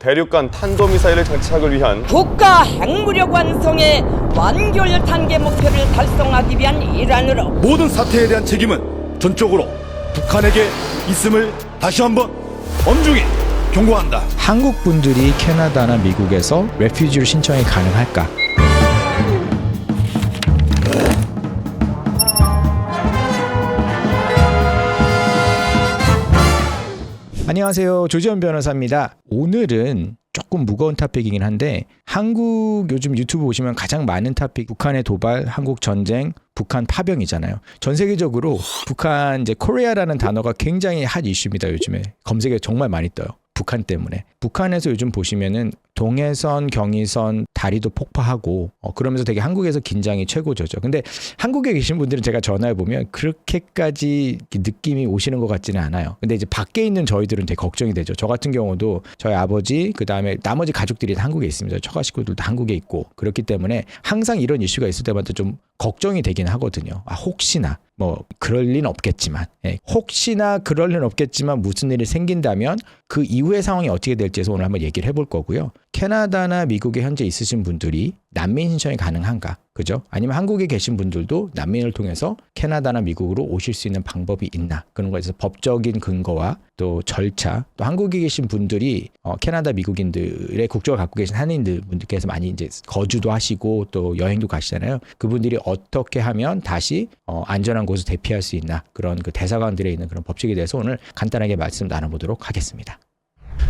대륙간 탄도미사일을 장착을 위한 국가 핵무력 완성의 완결 단계 목표를 달성하기 위한 일환으로 모든 사태에 대한 책임은 전적으로 북한에게 있음을 다시 한번 엄중히 경고한다. 한국 분들이 캐나다나 미국에서 레퓨지를 신청이 가능할까? 안녕하세요. 조지현 변호사입니다. 오늘은 조금 무거운 토픽이긴 한데 한국 요즘 유튜브 보시면 가장 많은 토픽 북한의 도발, 한국 전쟁, 북한 파병이잖아요. 전 세계적으로 북한 이제 코리아라는 단어가 굉장히 핫 이슈입니다. 요즘에 검색에 정말 많이 떠요. 북한 때문에. 북한에서 요즘 보시면은 동해선, 경의선 다리도 폭파하고 그러면서 되게 한국에서 긴장이 최고조죠. 근데 한국에 계신 분들은 제가 전화해 보면 그렇게까지 느낌이 오시는 것 같지는 않아요. 근데 이제 밖에 있는 저희들은 되게 걱정이 되죠. 저 같은 경우도 저희 아버지 그다음에 나머지 가족들이 다 한국에 있습니다. 처가 식구들도 한국에 있고 그렇기 때문에 항상 이런 이슈가 있을 때마다 좀 걱정이 되긴 하거든요. 혹시나 뭐 그럴 리는 없겠지만 혹시나 그럴 리는 없겠지만 무슨 일이 생긴다면 그 이후의 상황이 어떻게 될지에서 오늘 한번 얘기를 해볼 거고요. 캐나다나 미국에 현재 있으신 분들이 난민 신청이 가능한가? 그죠? 아니면 한국에 계신 분들도 난민을 통해서 캐나다나 미국으로 오실 수 있는 방법이 있나? 그런 거에서 법적인 근거와 또 절차, 또 한국에 계신 분들이 캐나다 미국인들의 국적을 갖고 계신 한인들 분들께서 많이 이제 거주도 하시고 또 여행도 가시잖아요. 그분들이 어떻게 하면 다시 안전한 곳을 대피할 수 있나? 그런 그 대사관들에 있는 그런 법칙에 대해서 오늘 간단하게 말씀 나눠보도록 하겠습니다.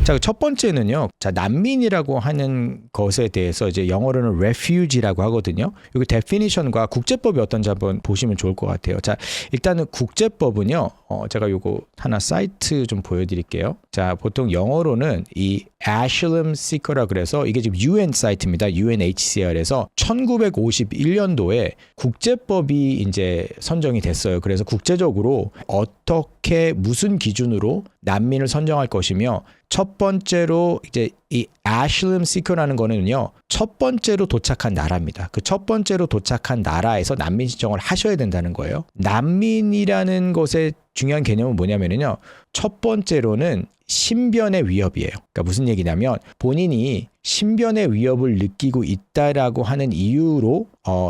자, 첫 번째는요. 자, 난민이라고 하는 것에 대해서 이제 영어로는 refugee라고 하거든요. 여기 definition과 국제법이 어떤지 한번 보시면 좋을 것 같아요. 자, 일단은 국제법은요. 제가 요거 하나 사이트 좀 보여드릴게요. 자, 보통 영어로는 이 asylum seeker라 그래서 이게 지금 UN 사이트입니다. UNHCR에서 1951년도에 국제법이 이제 선정이 됐어요. 그래서 국제적으로 어떻게 무슨 기준으로 난민을 선정할 것이며 첫 번째로 이제 이 asylum seeker라는 거는요. 첫 번째로 도착한 나라입니다. 그 첫 번째로 도착한 나라에서 난민 신청을 하셔야 된다는 거예요. 난민이라는 것의 중요한 개념은 뭐냐면요. 첫 번째로는 신변의 위협이에요. 그러니까 무슨 얘기냐면 본인이 신변의 위협을 느끼고 있다라고 하는 이유로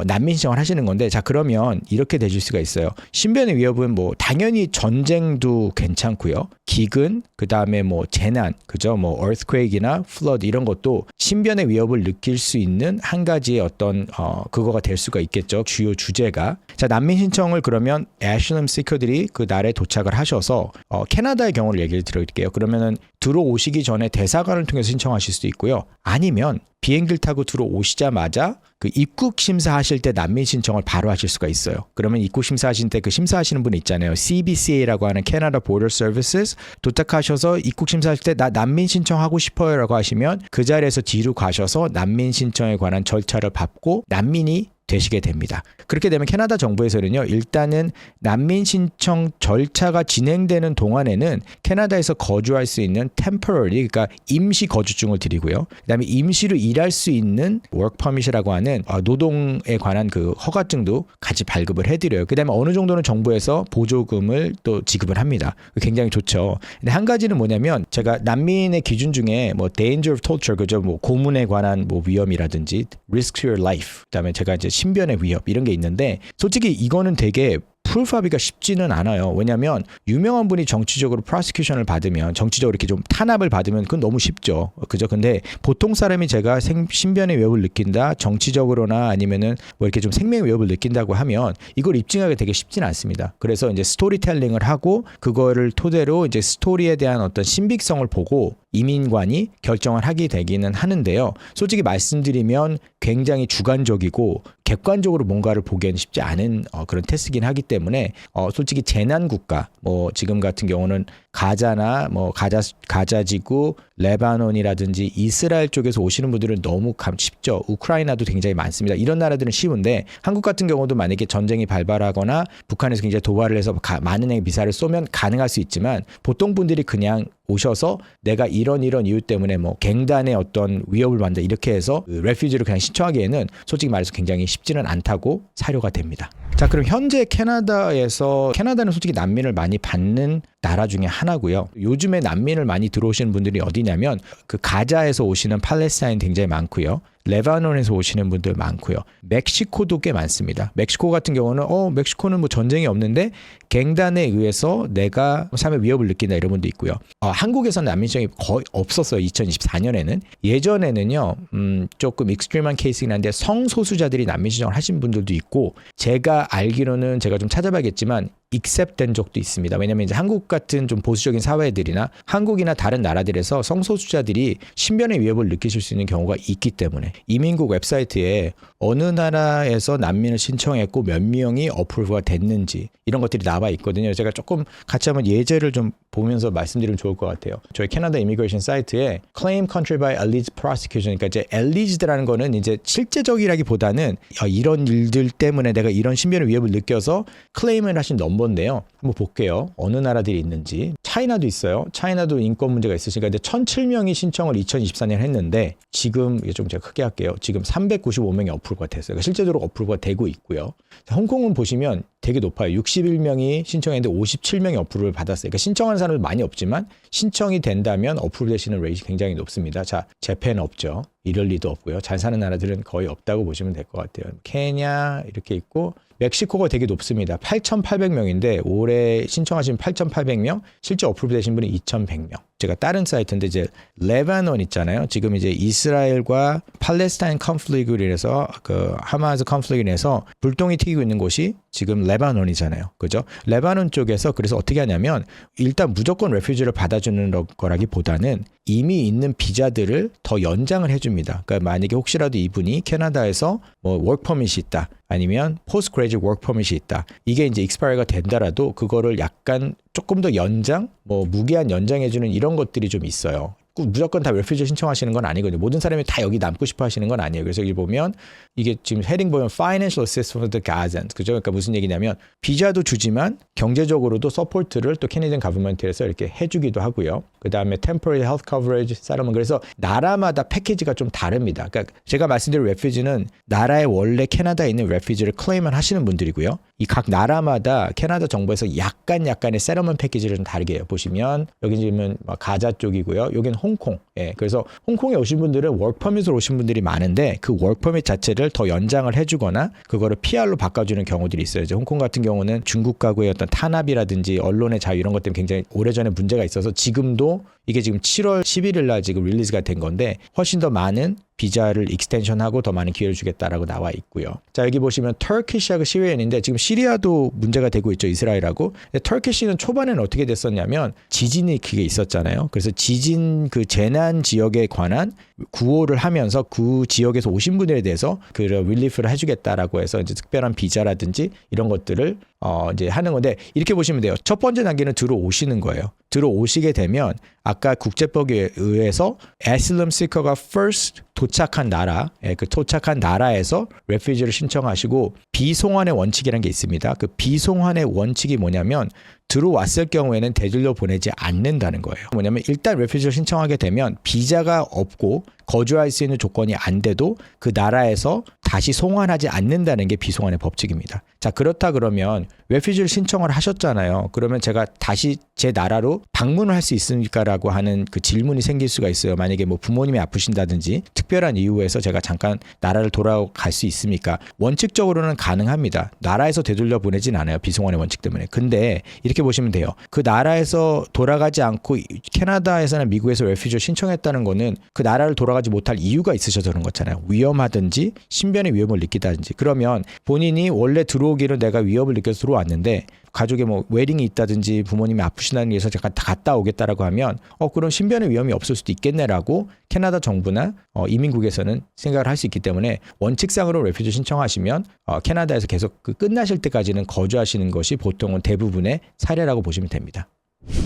난민 신청을 하시는 건데 자 그러면 이렇게 되실 수가 있어요. 신변의 위협은 뭐 당연히 전쟁도 괜찮고요. 기근, 그다음에 뭐 재난, 그죠? 뭐 earthquake이나 flood 이런 것도 신변의 위협을 느낄 수 있는 한 가지의 어떤 그거가 될 수가 있겠죠. 주요 주제가. 자, 난민 신청을 그러면 asylum seeker들이 그 나라에 도착을 하셔서 캐나다의 경우를 얘기를 드릴게요. 그러면은 들어오시기 전에 대사관을 통해서 신청하실 수도 있고요. 아니면 비행기를 타고 들어오시자마자 그 입국 심사하실 때 난민 신청을 바로 하실 수가 있어요. 그러면 입국 심사하실 때 그 심사하시는 분 있잖아요. CBCA라고 하는 Canada Border Services 도착하셔서 입국 심사하실 때 나 난민 신청하고 싶어요라고 하시면 그 자리에서 뒤로 가셔서 난민 신청에 관한 절차를 밟고 난민이 되시게 됩니다. 그렇게 되면 캐나다 정부에서는요. 일단은 난민 신청 절차가 진행되는 동안에는 캐나다에서 거주할 수 있는 temporary 그러니까 임시 거주증을 드리고요. 그다음에 임시로 일할 수 있는 work permit이라고 하는 노동에 관한 그 허가증도 같이 발급을 해드려요. 그다음에 어느 정도는 정부에서 보조금을 또 지급을 합니다. 굉장히 좋죠. 근데 한 가지는 뭐냐면 제가 난민의 기준 중에 뭐 danger of torture 그죠? 뭐 고문에 관한 뭐 위험이라든지 risk to your life 그다음에 제가 이제 신변의 위협 이런 게 있는데 솔직히 이거는 되게 프루프하기가 쉽지는 않아요. 왜냐하면 유명한 분이 정치적으로 프로시큐션을 받으면 정치적으로 이렇게 좀 탄압을 받으면 그건 너무 쉽죠. 그죠? 근데 보통 사람이 제가 신변의 위협을 느낀다 정치적으로나 아니면은 뭐 이렇게 좀 생명의 위협을 느낀다고 하면 이걸 입증하기 되게 쉽지는 않습니다. 그래서 이제 스토리텔링을 하고 그거를 토대로 이제 스토리에 대한 어떤 신빙성을 보고 이민관이 결정을 하게 되기는 하는데요. 솔직히 말씀드리면 굉장히 주관적이고 객관적으로 뭔가를 보기에는 쉽지 않은 그런 테스트이긴 하기 때문에 솔직히 재난국가 뭐 지금 같은 경우는 가자나 뭐 가자지구 레바논이라든지 이스라엘 쪽에서 오시는 분들은 너무 쉽죠. 우크라이나도 굉장히 많습니다. 이런 나라들은 쉬운데 한국 같은 경우도 만약에 전쟁이 발발하거나 북한에서 굉장히 도발을 해서 많은 핵 미사일을 쏘면 가능할 수 있지만 보통 분들이 그냥 오셔서 내가 이런 이유 때문에 뭐 갱단의 어떤 위협을 받는다 이렇게 해서 레퓨지를 그냥 신청하기에는 솔직히 말해서 굉장히 쉽지는 않다고 사료가 됩니다. 자, 그럼 현재 캐나다는 솔직히 난민을 많이 받는 나라 중에 하나고요. 요즘에 난민을 많이 들어오시는 분들이 어디냐면 그 가자에서 오시는 팔레스타인 굉장히 많고요. 레바논에서 오시는 분들 많고요. 멕시코도 꽤 많습니다. 멕시코 같은 경우는 멕시코는 뭐 전쟁이 없는데 갱단에 의해서 내가 삶의 위협을 느낀다 이런 분도 있고요. 한국에서는 난민 신청이 거의 없었어요. 2024년에는. 예전에는요. 조금 익스트림한 케이스긴 한데 성소수자들이 난민 신청을 하신 분들도 있고 제가 알기로는 제가 좀 찾아봐야겠지만 익셉된 적도 있습니다. 왜냐하면 이제 한국 같은 좀 보수적인 사회들이나 한국이나 다른 나라들에서 성소수자들이 신변의 위협을 느끼실 수 있는 경우가 있기 때문에 이민국 웹사이트에 어느 나라에서 난민을 신청했고 몇 명이 어프로브가 됐는지 이런 것들이 나와 있거든요. 제가 조금 같이 한번 예제를 좀 보면서 말씀드리면 좋을 것 같아요. 저희 캐나다 이미그레이션 사이트에 Claim Country by Alleged Prosecution, 그러니까 이제 alleged라는 거는 이제 실제적이라기보다는 이런 일들 때문에 내가 이런 신변의 위협을 느껴서 클레임을 하신 넘버인데요. 한번 볼게요. 어느 나라들이 있는지. 차이나도 있어요. 차이나도 인권 문제가 있으시니까 이제 1,007명이 신청을 2024년 했는데 지금 이게 좀 제가 크게 할게요. 지금 395명이 어프로브가 됐어요. 그러니까 실제적으로 어프로브가 되고 있고요. 자, 홍콩은 보시면 되게 높아요. 61명이 신청했는데 57명이 어프로브를 받았어요. 그러니까 신청하는 사람은 많이 없지만 신청이 된다면 어프로브 되시는 레이트 굉장히 높습니다. 자, 재팬 없죠. 이럴 리도 없고요. 잘 사는 나라들은 거의 없다고 보시면 될 것 같아요. 케냐 이렇게 있고 멕시코가 되게 높습니다. 8,800명인데 올해 신청하신 8,800명, 실제 어프로브 되신 분이 2,100명. 제가 다른 사이트인데 이제 레바논 있잖아요. 지금 이제 이스라엘과 팔레스타인 컨플릭트로 인해서 그 하마스 컨플릭트로 인해서 불똥이 튀기고 있는 곳이 지금 레바논이잖아요. 그죠? 레바논 쪽에서 그래서 어떻게 하냐면 일단 무조건 레퓨지를 받아주는 거라기보다는 이미 있는 비자들을 더 연장을 해줍니다. 그러니까 만약에 혹시라도 이분이 캐나다에서 뭐 워크 퍼밋이 있다. 아니면 포스트 그레이지트 워크 퍼밋이 있다. 이게 이제 익스파이어가 된다라도 그거를 약간 조금 더 연장, 뭐 무기한 연장해주는 이런 것들이 좀 있어요. 무조건 다 레퓨지 신청하시는 건 아니거든요. 모든 사람이 다 여기 남고 싶어 하시는 건 아니에요. 그래서 여기 보면 이게 지금 헤딩 보면 Financial Assistance for the Gazans. 그죠? 그러니까 무슨 얘기냐면 비자도 주지만 경제적으로도 서포트를 또 캐네디언 가버먼트에서 이렇게 해주기도 하고요. 그 다음에 Temporary Health Coverage, 세ttlement. 그래서 나라마다 패키지가 좀 다릅니다. 그러니까 제가 말씀드린 레퓨지는 나라에 원래 캐나다에 있는 레퓨지를 클레임을 하시는 분들이고요. 이 각 나라마다 캐나다 정부에서 약간의 세ttlement 패키지를 좀 다르게 해요. 보시면 여기 지금 가자 쪽이고요. 여기는 홍콩. 예, 그래서 홍콩에 오신 분들은 워크퍼밋으로 오신 분들이 많은데 그 워크퍼밋 자체를 더 연장을 해주거나 그거를 PR로 바꿔주는 경우들이 있어요. 이제 홍콩 같은 경우는 중국 가구의 어떤 탄압이라든지 언론의 자유 이런 것 때문에 굉장히 오래전에 문제가 있어서 지금도 이게 지금 7월 11일 날 지금 릴리즈가 된 건데 훨씬 더 많은 비자를 익스텐션하고 더 많은 기회를 주겠다라고 나와 있고요. 자, 여기 보시면 터키시하고 시리아인데 지금 시리아도 문제가 되고 있죠. 이스라엘하고. 터키시는 초반에는 어떻게 됐었냐면 지진이 그게 있었잖아요. 그래서 지진 그 재난 지역에 관한 구호를 하면서 그 지역에서 오신 분들에 대해서 그 릴리프를 해주겠다라고 해서 이제 특별한 비자라든지 이런 것들을 이제 하는 건데 이렇게 보시면 돼요. 첫 번째 단계는 들어오시는 거예요. 들어오시게 되면 아까 국제법에 의해서 Asylum Seeker가 first 도착한 나라, 그 도착한 나라에서 레퓨지를 신청하시고 비송환의 원칙이라는 게 있습니다. 그 비송환의 원칙이 뭐냐면 들어왔을 경우에는 되돌려 보내지 않는다는 거예요. 뭐냐면 일단 레퓨지를 신청하게 되면 비자가 없고 거주할 수 있는 조건이 안 돼도 그 나라에서 다시 송환하지 않는다는 게 비송환의 법칙입니다. 자, 그렇다 그러면 레퓨지를 신청을 하셨잖아요. 그러면 제가 다시 제 나라로 방문을 할 수 있습니까라고 하는 그 질문이 생길 수가 있어요. 만약에 뭐 부모님이 아프신다든지 특별한 이유에서 제가 잠깐 나라를 돌아갈 수 있습니까? 원칙적으로는 가능합니다. 나라에서 되돌려 보내진 않아요. 비송환의 원칙 때문에. 근데 이렇게 보시면 돼요. 그 나라에서 돌아가지 않고 캐나다에서나 미국에서 레퓨지를 신청했다는 거는 그 나라를 돌아가지 못할 이유가 있으셔서 그런 거잖아요. 위험하든지 신변의 위험을 느끼다든지. 그러면 본인이 원래 들어오기로 내가 위협을 느껴서 들어왔는데 가족에 뭐 웨딩이 있다든지 부모님이 아프시다는 위해서 제가 다 갔다 오겠다라고 하면 그런 신변의 위험이 없을 수도 있겠네라고 캐나다 정부나 이민국에서는 생각을 할 수 있기 때문에 원칙상으로 레퓨지 신청하시면 캐나다에서 계속 그 끝나실 때까지는 거주하시는 것이 보통은 대부분의 사례라고 보시면 됩니다.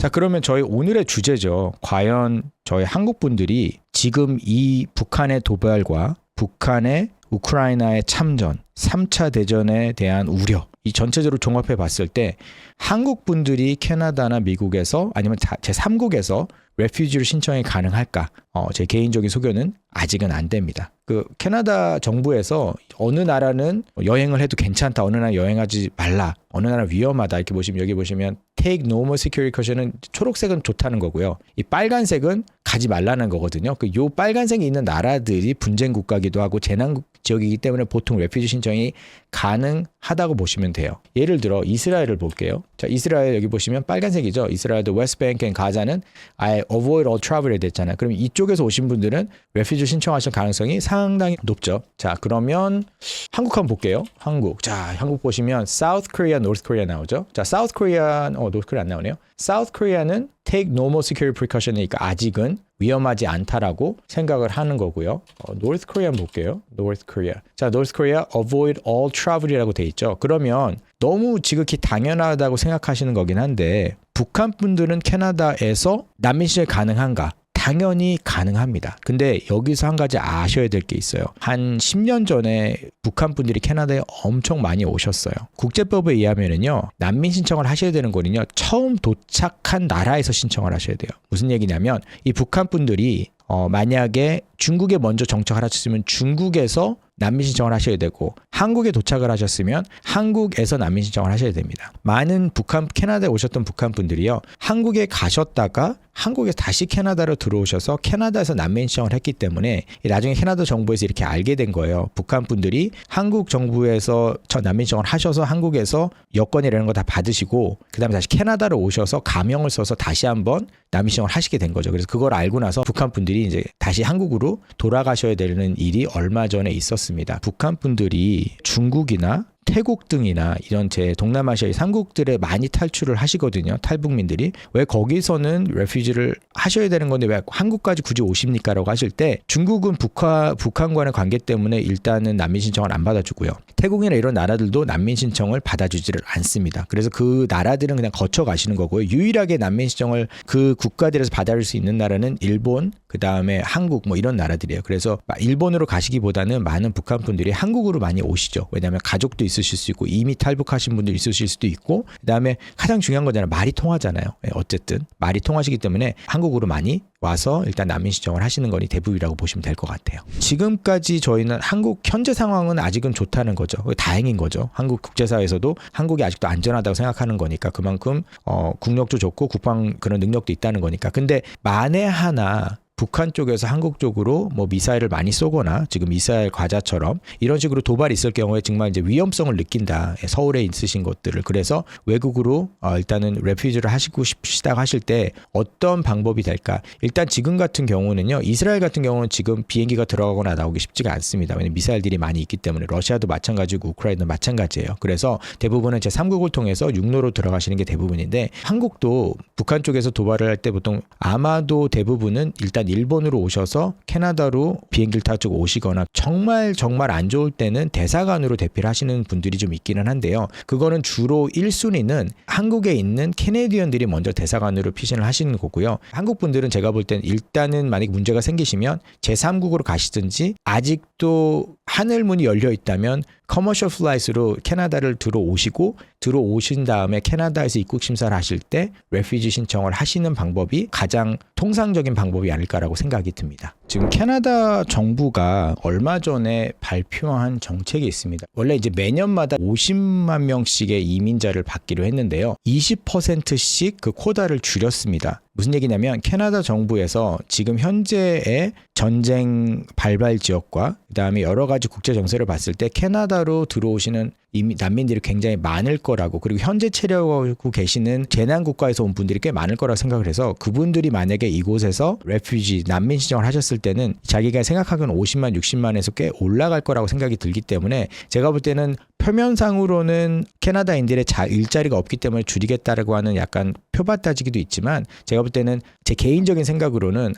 자, 그러면 저희 오늘의 주제죠. 과연 저희 한국 분들이 지금 이 북한의 도발과 북한의 우크라이나의 참전, 3차 대전에 대한 우려, 이 전체적으로 종합해 봤을 때 한국 분들이 캐나다나 미국에서 아니면 제3국에서 레퓨지를 신청이 가능할까? 제 개인적인 소견은 아직은 안 됩니다. 그 캐나다 정부에서 어느 나라는 여행을 해도 괜찮다, 어느 나라 여행하지 말라, 어느 나라 위험하다 이렇게 보시면 여기 보시면 Take No More Security Caution은 초록색은 좋다는 거고요. 이 빨간색은 가지 말라는 거거든요. 그 요 빨간색이 있는 나라들이 분쟁 국가기도 하고 재난 지역이기 때문에 보통 레퓨지 신청이 가능하다고 보시면 돼요. 예를 들어 이스라엘을 볼게요. 자, 이스라엘 여기 보시면 빨간색이죠. 이스라엘도 웨스트뱅크 앤 가자는 아예 avoid all travel에 됐잖아요. 그럼 이쪽에서 오신 분들은 레퓨지 신청하실 가능성이 상당히 높죠. 자, 그러면 한국 한번 볼게요. 한국. 자, 한국 보시면 South Korea, North Korea 나오죠. 자, South Korea, North Korea 안 나오네요. South Korea는 take no more security precaution이니까 아직은 위험하지 않다라고 생각을 하는 거고요. North Korea 한번 볼게요. North Korea. 자, North Korea avoid all travel이라고 돼 있죠. 그러면 너무 지극히 당연하다고 생각하시는 거긴 한데 북한 분들은 캐나다에서 난민 시절 가능한가? 당연히 가능합니다. 근데 여기서 한 가지 아셔야 될 게 있어요. 한 10년 전에 북한 분들이 캐나다에 엄청 많이 오셨어요. 국제법에 의하면은요, 난민 신청을 하셔야 되는 거는요, 처음 도착한 나라에서 신청을 하셔야 돼요. 무슨 얘기냐면 이 북한 분들이 만약에 중국에 먼저 정착을 하셨으면 중국에서 난민 신청을 하셔야 되고 한국에 도착을 하셨으면 한국에서 난민 신청을 하셔야 됩니다. 많은 캐나다에 오셨던 북한 분들이요, 한국에 가셨다가 한국에서 다시 캐나다로 들어오셔서 캐나다에서 난민 신청을 했기 때문에 나중에 캐나다 정부에서 이렇게 알게 된 거예요. 북한 분들이 한국 정부에서 난민 신청을 하셔서 한국에서 여권이라는 거 다 받으시고 그 다음에 다시 캐나다로 오셔서 가명을 써서 다시 한번 난민 신청을 하시게 된 거죠. 그래서 그걸 알고 나서 북한 분들이 이제 다시 한국으로 돌아가셔야 되는 일이 얼마 전에 있었습니다. 북한 분들이 중국이나 태국 등이나 이런 제 동남아시아의 3국들에 많이 탈출을 하시거든요. 탈북민들이. 왜 거기서는 레퓨지를 하셔야 되는 건데 왜 한국까지 굳이 오십니까? 라고 하실 때 중국은 북한과의 관계 때문에 일단은 난민 신청을 안 받아주고요. 태국이나 이런 나라들도 난민 신청을 받아주지를 않습니다. 그래서 그 나라들은 그냥 거쳐 가시는 거고요. 유일하게 난민 신청을 그 국가들에서 받아줄 수 있는 나라는 일본, 그 다음에 한국 뭐 이런 나라들이에요. 그래서 일본으로 가시기보다는 많은 북한 분들이 한국으로 많이 오시죠. 왜냐하면 가족도 있으실 수 있고 이미 탈북하신 분들 있으실 수도 있고 그다음에 가장 중요한 거잖아요. 말이 통하잖아요. 어쨌든 말이 통하시기 때문에 한국으로 많이 와서 일단 난민 신청을 하시는 거니 대부분이라고 보시면 될 것 같아요. 지금까지 저희는 한국 현재 상황은 아직은 좋다는 거죠. 다행인 거죠. 한국 국제사회에서도 한국이 아직도 안전하다고 생각하는 거니까 그만큼 국력도 좋고 국방 그런 능력도 있다는 거니까. 근데 만에 하나 북한 쪽에서 한국 쪽으로 뭐 미사일을 많이 쏘거나 지금 미사일 과자처럼 이런 식으로 도발이 있을 경우에 정말 이제 위험성을 느낀다. 서울에 있으신 것들을. 그래서 외국으로 일단은 레퓨지를 하시고 싶으시다고 하실 때 어떤 방법이 될까? 일단 지금 같은 경우는요. 이스라엘 같은 경우는 지금 비행기가 들어가거나 나오기 쉽지가 않습니다. 왜냐하면 미사일들이 많이 있기 때문에 러시아도 마찬가지고 우크라이나도 마찬가지예요. 그래서 대부분은 제3국을 통해서 육로로 들어가시는 게 대부분인데 한국도 북한 쪽에서 도발을 할 때 보통 아마도 대부분은 일단 일본으로 오셔서 캐나다로 비행기를 타고 오시거나 정말 안 좋을 때는 대사관으로 대피를 하시는 분들이 좀 있기는 한데요. 그거는 주로 1순위는 한국에 있는 캐네디언들이 먼저 대사관으로 피신을 하시는 거고요. 한국 분들은 제가 볼 때는 일단은 만약에 문제가 생기시면 제3국으로 가시든지 아직도 하늘문이 열려 있다면 커머셜 플라이트로 캐나다를 들어오신 다음에 캐나다에서 입국 심사를 하실 때 레퓨지 신청을 하시는 방법이 가장 통상적인 방법이 아닐까라고 생각이 듭니다. 지금 캐나다 정부가 얼마 전에 발표한 정책이 있습니다. 원래 이제 매년마다 50만 명씩의 이민자를 받기로 했는데요. 20%씩 그 쿼타를 줄였습니다. 무슨 얘기냐면 캐나다 정부에서 지금 현재의 전쟁 발발 지역과 그다음에 여러 가지 국제 정세를 봤을 때 캐나다로 들어오시는 난민들이 굉장히 많을 거라고, 그리고 현재 체류하고 계시는 재난 국가에서 온 분들이 꽤 많을 거라고 생각을 해서 그분들이 만약에 이곳에서 레퓨지 난민 신청을 하셨을 때는 자기가 생각하기는 50만 60만에서 꽤 올라갈 거라고 생각이 들기 때문에 제가 볼 때는 표면상으로는 캐나다인들의 일자리가 없기 때문에 줄이겠다라고 하는 약간 표밭 따지기도 있지만 제가 볼 때는 제 개인적인 생각으로는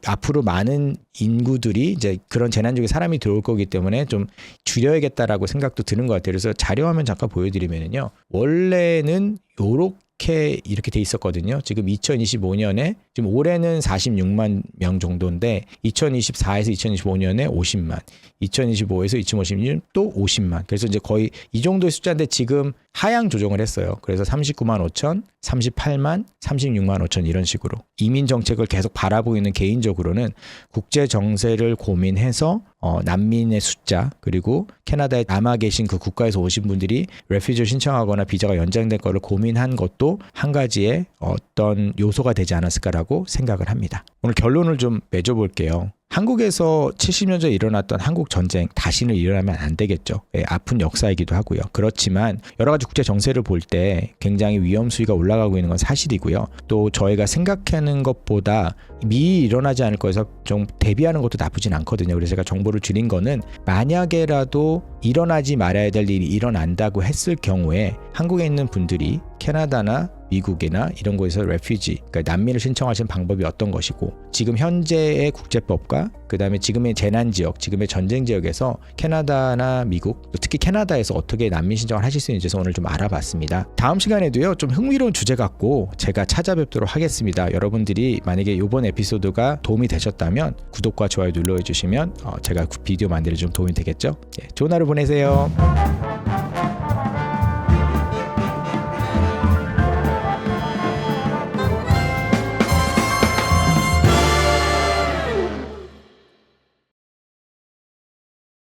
앞으로 많은 인구들이 이제 그런 재난 중에 사람이 들어올 거기 때문에 좀 줄여야겠다라고 생각도 드는 것 같아요. 그래서 자료화면 잠깐 보여드리면요. 원래는 요렇게 이렇게 돼 있었거든요. 지금 2025년에 지금 올해는 46만 명 정도인데 2024에서 2025년에 50만, 2025에서 2056년 또 50만. 그래서 이제 거의 이 정도의 숫자인데 지금 하향 조정을 했어요. 그래서 39만 5천, 38만, 36만 5천 이런 식으로 이민 정책을 계속 바라보이는 개인적으로는 국제 정세를 고민해서 난민의 숫자 그리고 캐나다에 남아 계신 그 국가에서 오신 분들이 레퓨지를 신청하거나 비자가 연장된 거를 고민한 것도 한 가지의 어떤 요소가 되지 않았을까라고 생각을 합니다. 오늘 결론을 좀 맺어볼게요. 한국에서 70년 전에 일어났던 한국 전쟁 다시는 일어나면 안 되겠죠. 아픈 역사이기도 하고요. 그렇지만 여러 가지 국제 정세를 볼 때 굉장히 위험 수위가 올라가고 있는 건 사실이고요. 또 저희가 생각하는 것보다 미리 일어나지 않을 거에서 좀 대비하는 것도 나쁘진 않거든요. 그래서 제가 정보를 드린 거는 만약에라도 일어나지 말아야 될 일이 일어난다고 했을 경우에 한국에 있는 분들이 캐나다나 미국이나 이런 곳에서 레퓨지, 그러니까 난민을 신청하시는 방법이 어떤 것이고 지금 현재의 국제법과 그다음에 지금의 재난 지역, 지금의 전쟁 지역에서 캐나다나 미국, 특히 캐나다에서 어떻게 난민 신청을 하실 수 있는지 오늘 좀 알아봤습니다. 다음 시간에도요 좀 흥미로운 주제 갖고 제가 찾아뵙도록 하겠습니다. 여러분들이 만약에 이번 에피소드가 도움이 되셨다면 구독과 좋아요 눌러주시면 제가 비디오 만들어 좀 도움이 되겠죠. 좋은 하루 보내세요.